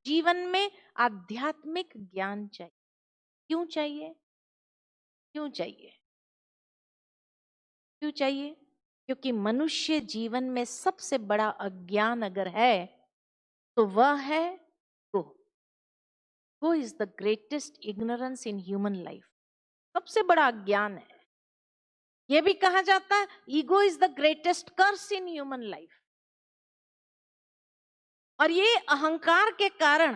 जीवन में आध्यात्मिक ज्ञान चाहिए। क्यों चाहिए? क्यों चाहिए? क्यों चाहिए? क्योंकि मनुष्य जीवन में सबसे बड़ा अज्ञान अगर है तो वह है ego. Ego is the greatest ignorance in human life. सबसे बड़ा अज्ञान है। यह भी कहा जाता है ego is the greatest curse in human life. और ये अहंकार के कारण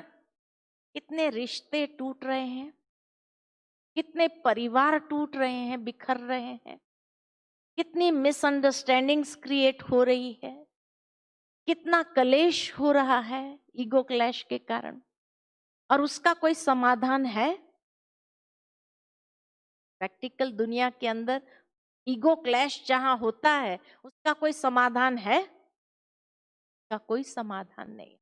कितने रिश्ते टूट रहे हैं, कितने परिवार टूट रहे हैं, बिखर रहे हैं, कितनी मिसअंडरस्टैंडिंग्स क्रिएट हो रही है, कितना कलेश हो रहा है ईगो क्लैश के कारण। और उसका कोई समाधान है? प्रैक्टिकल दुनिया के अंदर ईगो क्लैश जहां होता है उसका कोई समाधान है? का कोई समाधान नहीं।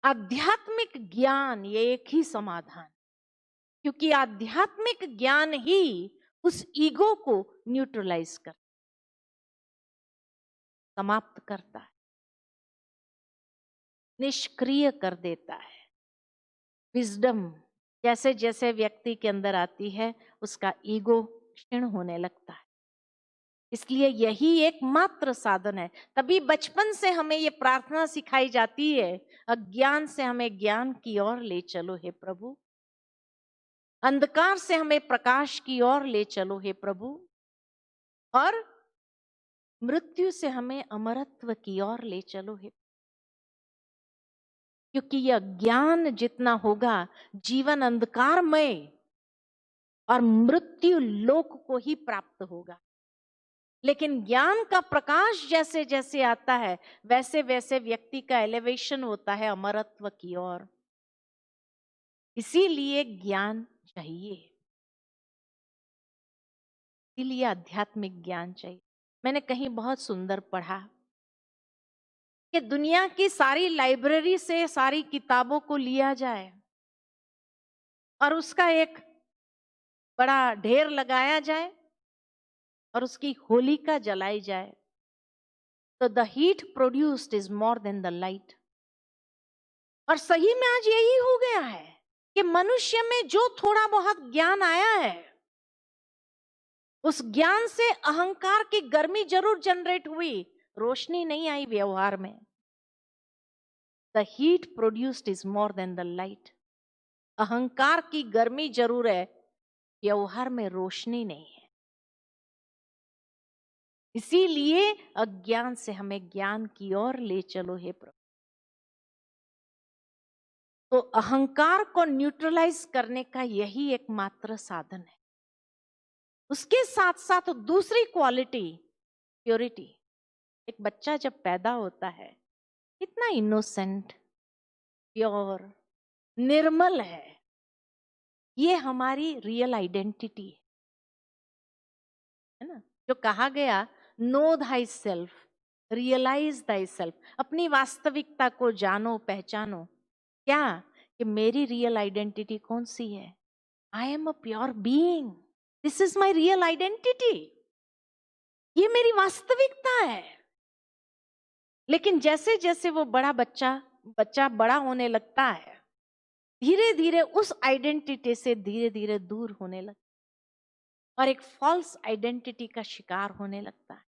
आध्यात्मिक ज्ञान ये एक ही समाधान, क्योंकि आध्यात्मिक ज्ञान ही उस ईगो को न्यूट्रलाइज कर समाप्त करता है, निष्क्रिय कर देता है। विजडम जैसे जैसे व्यक्ति के अंदर आती है उसका ईगो क्षीण होने लगता है। इसलिए यही एकमात्र साधन है। तभी बचपन से हमें ये प्रार्थना सिखाई जाती है, अज्ञान से हमें ज्ञान की ओर ले चलो हे प्रभु, अंधकार से हमें प्रकाश की ओर ले चलो हे प्रभु, और मृत्यु से हमें अमरत्व की ओर ले चलो हे। क्योंकि यह ज्ञान जितना होगा जीवन अंधकारमय और मृत्यु लोक को ही प्राप्त होगा। लेकिन ज्ञान का प्रकाश जैसे जैसे आता है वैसे वैसे व्यक्ति का एलिवेशन होता है अमरत्व की ओर। इसीलिए ज्ञान चाहिए, इसीलिए आध्यात्मिक ज्ञान चाहिए। मैंने कहीं बहुत सुंदर पढ़ा कि दुनिया की सारी लाइब्रेरी से सारी किताबों को लिया जाए और उसका एक बड़ा ढेर लगाया जाए और उसकी होलिका जलाई जाए, तो the heat produced is more than the light. और सही में आज यही हो गया है कि मनुष्य में जो थोड़ा बहुत ज्ञान आया है उस ज्ञान से अहंकार की गर्मी जरूर जनरेट हुई, रोशनी नहीं आई व्यवहार में। The heat produced is more than the light. अहंकार की गर्मी जरूर है, व्यवहार में रोशनी नहीं है। इसीलिए अज्ञान से हमें ज्ञान की ओर ले चलो हे प्रभु। तो अहंकार को न्यूट्रलाइज करने का यही एकमात्र साधन है। उसके साथ साथ दूसरी क्वालिटी प्योरिटी। एक बच्चा जब पैदा होता है इतना इनोसेंट, प्योर, निर्मल है। ये हमारी रियल आइडेंटिटी है ना। जो कहा गया know thy self, realize thy self, अपनी वास्तविकता को जानो, पहचानो। क्या? कि मेरी रियल आइडेंटिटी कौन सी है? I am a pure being, this is my real identity, ये मेरी वास्तविकता है। लेकिन जैसे जैसे वो बच्चा बड़ा होने लगता है, धीरे धीरे उस आइडेंटिटी से धीरे धीरे दूर होने लगता और एक फॉल्स आइडेंटिटी का शिकार होने लगता है।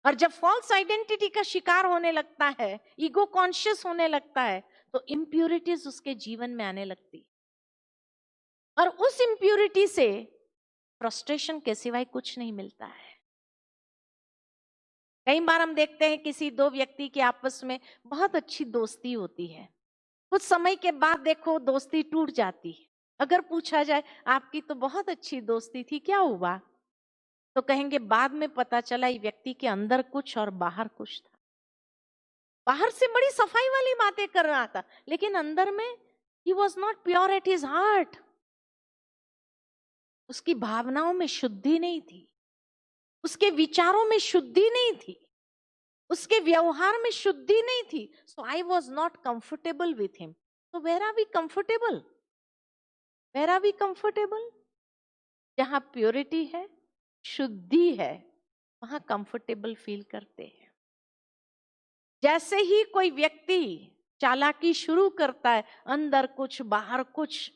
और जब फॉल्स आइडेंटिटी का शिकार होने लगता है, ईगो कॉन्शियस होने लगता है, तो इम्प्यूरिटीज उसके जीवन में आने लगती और उस इम्प्यूरिटी से फ्रस्ट्रेशन के सिवाय कुछ नहीं मिलता है। कई बार हम देखते हैं किसी दो व्यक्ति की आपस में बहुत अच्छी दोस्ती होती है, कुछ समय के बाद देखो दोस्ती टूट जाती है। अगर पूछा जाए आपकी तो बहुत अच्छी दोस्ती थी, क्या हुआ? तो कहेंगे बाद में पता चला ये व्यक्ति के अंदर कुछ और बाहर कुछ था। बाहर से बड़ी सफाई वाली बातें कर रहा था, लेकिन अंदर में he was not pure at his heart. उसकी भावनाओं में शुद्धि नहीं थी, उसके विचारों में शुद्धि नहीं थी, उसके व्यवहार में शुद्धि नहीं थी। So I was not comfortable with him. तो where are we comfortable? Where are we comfortable? जहां प्योरिटी है, शुद्धि है, वहां कंफर्टेबल फील करते हैं। जैसे ही कोई व्यक्ति चालाकी शुरू करता है, अंदर कुछ बाहर कुछ,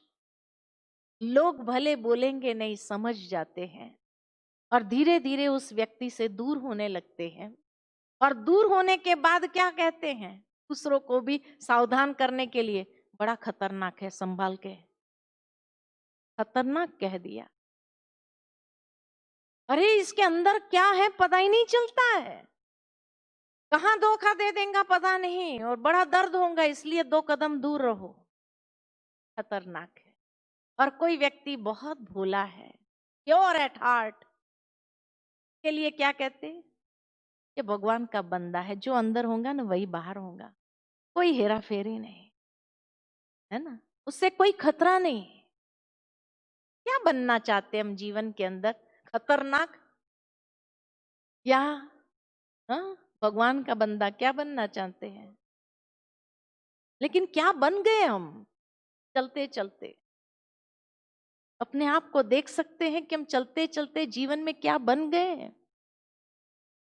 लोग भले बोलेंगे नहीं, समझ जाते हैं और धीरे धीरे उस व्यक्ति से दूर होने लगते हैं। और दूर होने के बाद क्या कहते हैं दूसरों को भी सावधान करने के लिए, बड़ा खतरनाक है, संभाल के। खतरनाक कह दिया, अरे इसके अंदर क्या है पता ही नहीं चलता है, कहां धोखा दे देगा पता नहीं, और बड़ा दर्द होगा, इसलिए 2 कदम दूर रहो। खतरनाक है। और कोई व्यक्ति बहुत भोला है, प्योर एट हार्ट, के लिए क्या कहते हैं, ये भगवान का बंदा है, जो अंदर होगा ना वही बाहर होगा, कोई हेरा फेरी नहीं, है ना, उससे कोई खतरा नहीं। क्या बनना चाहते हैं हम जीवन के अंदर, खतरनाक या भगवान का बंदा, क्या बनना चाहते हैं? लेकिन क्या बन गए हम चलते चलते? अपने आप को देख सकते हैं कि हम चलते चलते जीवन में क्या बन गए।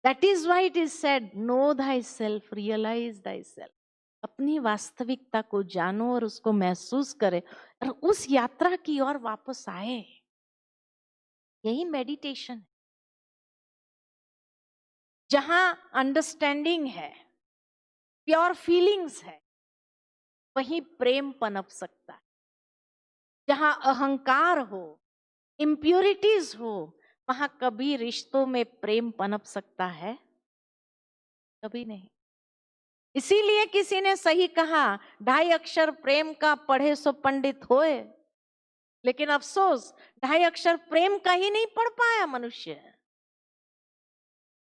That is why it is said, know thy self, realize thy self. अपनी वास्तविकता को जानो और उसको महसूस करे और उस यात्रा की ओर वापस आए। यही मेडिटेशन है। जहां अंडरस्टैंडिंग है, प्योर फीलिंग्स है, वहीं प्रेम पनप सकता है। जहां अहंकार हो, इम्प्योरिटीज हो, वहां कभी रिश्तों में प्रेम पनप सकता है? कभी नहीं। इसीलिए किसी ने सही कहा, 2.5 अक्षर प्रेम का पढ़े सो पंडित होए। लेकिन अफसोस 2.5 अक्षर प्रेम का ही नहीं पढ़ पाया मनुष्य।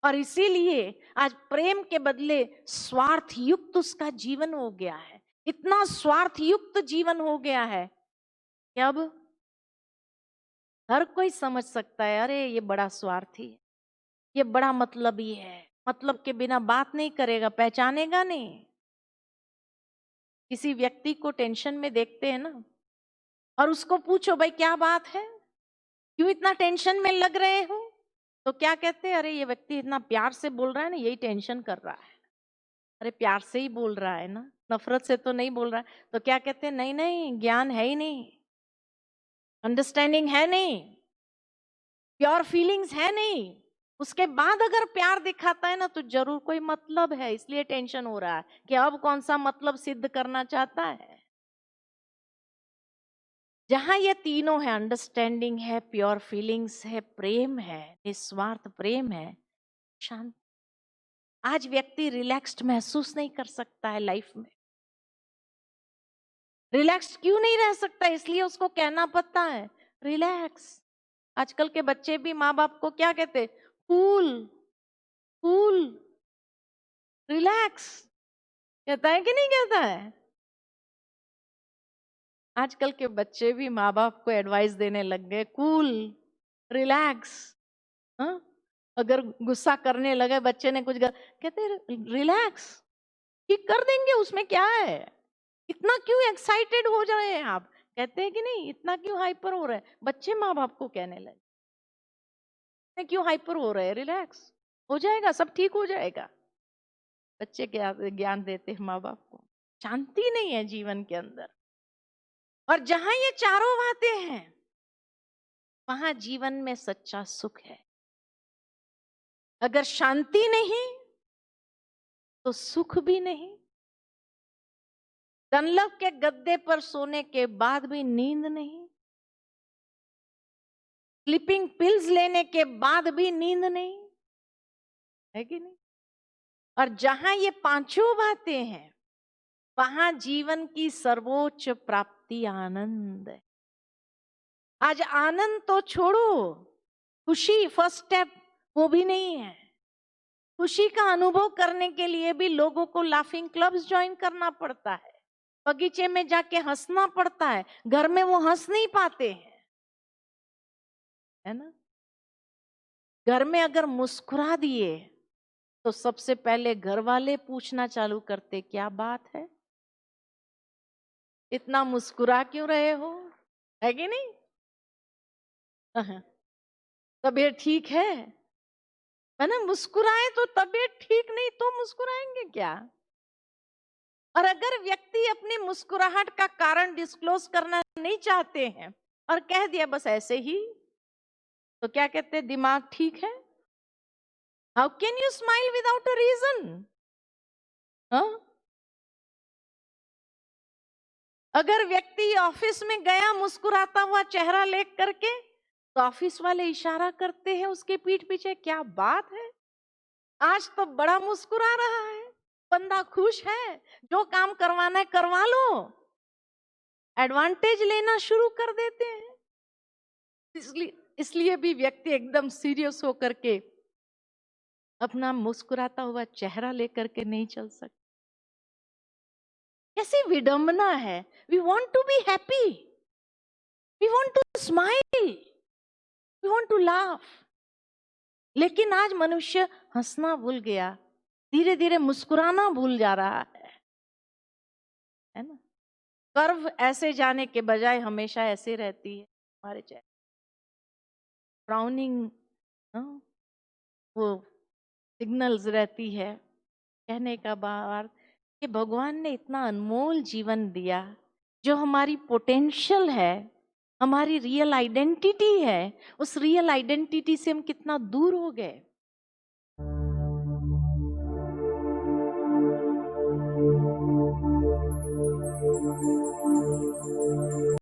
और इसीलिए आज प्रेम के बदले स्वार्थ युक्त उसका जीवन हो गया है। इतना स्वार्थ युक्त जीवन हो गया है कि अब हर कोई समझ सकता है, अरे ये बड़ा स्वार्थी है, ये बड़ा मतलबी है, मतलब के बिना बात नहीं करेगा, पहचानेगा नहीं। किसी व्यक्ति को टेंशन में देखते हैं ना, और उसको पूछो भाई क्या बात है, क्यों इतना टेंशन में लग रहे हो, तो क्या कहते हैं, अरे ये व्यक्ति इतना प्यार से बोल रहा है ना, यही टेंशन कर रहा है। अरे प्यार से ही बोल रहा है ना, नफरत से तो नहीं बोल रहा है। तो क्या कहते हैं, नहीं नहीं, ज्ञान है ही नहीं, अंडरस्टैंडिंग है नहीं, प्योर फीलिंग्स है नहीं। उसके बाद अगर प्यार दिखाता है ना, तो जरूर कोई मतलब है, इसलिए टेंशन हो रहा है कि अब कौन सा मतलब सिद्ध करना चाहता है। जहां ये तीनों है, अंडरस्टैंडिंग है, प्योर फीलिंग्स है, प्रेम है, निस्वार्थ प्रेम है, शांति। आज व्यक्ति रिलैक्स्ड महसूस नहीं कर सकता है लाइफ में। रिलैक्स क्यों नहीं रह सकता? इसलिए उसको कहना पड़ता है रिलैक्स। आजकल के बच्चे भी माँ बाप को क्या कहते, कूल कूल, रिलैक्स, कहता है कि नहीं कहता है? आजकल के बच्चे भी माँ बाप को एडवाइस देने लग गए, कूल, रिलैक्स। हाँ, अगर गुस्सा करने लगे बच्चे ने कुछ कहते रिलैक्स, ठीक कर देंगे, उसमें क्या है, इतना क्यों एक्साइटेड हो जा रहे हैं आप? कहते हैं कि नहीं, इतना क्यों हाइपर हो रहे हैं बच्चे, माँ बाप को कहने लगे, क्यों हाइपर हो रहे हैं, रिलैक्स, हो जाएगा, सब ठीक हो जाएगा। बच्चे क्या ज्ञान देते हैं माँ बाप को? शांति नहीं है जीवन के अंदर। और जहां ये चारों बातें हैं, वहां जीवन में सच्चा सुख है। अगर शांति नहीं तो सुख भी नहीं। डनलप के गद्दे पर सोने के बाद भी नींद नहीं, स्लीपिंग पिल्स लेने के बाद भी नींद नहीं, है कि नहीं? और जहां ये पांचों बातें हैं, वहां जीवन की सर्वोच्च प्राप्ति आनंद है। आज आनंद तो छोड़ो, खुशी फर्स्ट स्टेप वो भी नहीं है। खुशी का अनुभव करने के लिए भी लोगों को लाफिंग क्लब्स ज्वाइन करना पड़ता है, बगीचे में जाके हंसना पड़ता है, घर में वो हंस नहीं पाते हैं, है ना? घर में अगर मुस्कुरा दिए तो सबसे पहले घर वाले पूछना चालू करते, क्या बात है, इतना मुस्कुरा क्यों रहे हो, है कि नहीं? तबीयत ठीक है ना? मुस्कुराए तो तबीयत ठीक नहीं तो मुस्कुराएंगे क्या? और अगर व्यक्ति अपनी मुस्कुराहट का कारण डिस्क्लोज करना नहीं चाहते हैं और कह दिया बस ऐसे ही, तो क्या कहते हैं? दिमाग ठीक है। How can you smile without a reason? अगर व्यक्ति ऑफिस में गया मुस्कुराता हुआ चेहरा लेकर करके, तो ऑफिस वाले इशारा करते हैं उसके पीठ पीछे, क्या बात है, आज तो बड़ा मुस्कुरा रहा है, बंदा खुश है, जो काम करवाना है करवा लो। एडवांटेज लेना शुरू कर देते हैं। इसलिए भी व्यक्ति एकदम सीरियस होकर के अपना मुस्कुराता हुआ चेहरा लेकर के नहीं चल सकता। कैसी विडंबना है। We want to be happy, we want to smile, we want to laugh, लेकिन आज मनुष्य हंसना भूल गया, धीरे धीरे मुस्कुराना भूल जा रहा है ना? कर्व ऐसे जाने के बजाय हमेशा ऐसे रहती है हमारे चेहरे, फ्राउनिंग, वो सिग्नल्स रहती है। कहने का भाव कि भगवान ने इतना अनमोल जीवन दिया, जो हमारी पोटेंशियल है, हमारी रियल आइडेंटिटी है, उस रियल आइडेंटिटी से हम कितना दूर हो गए।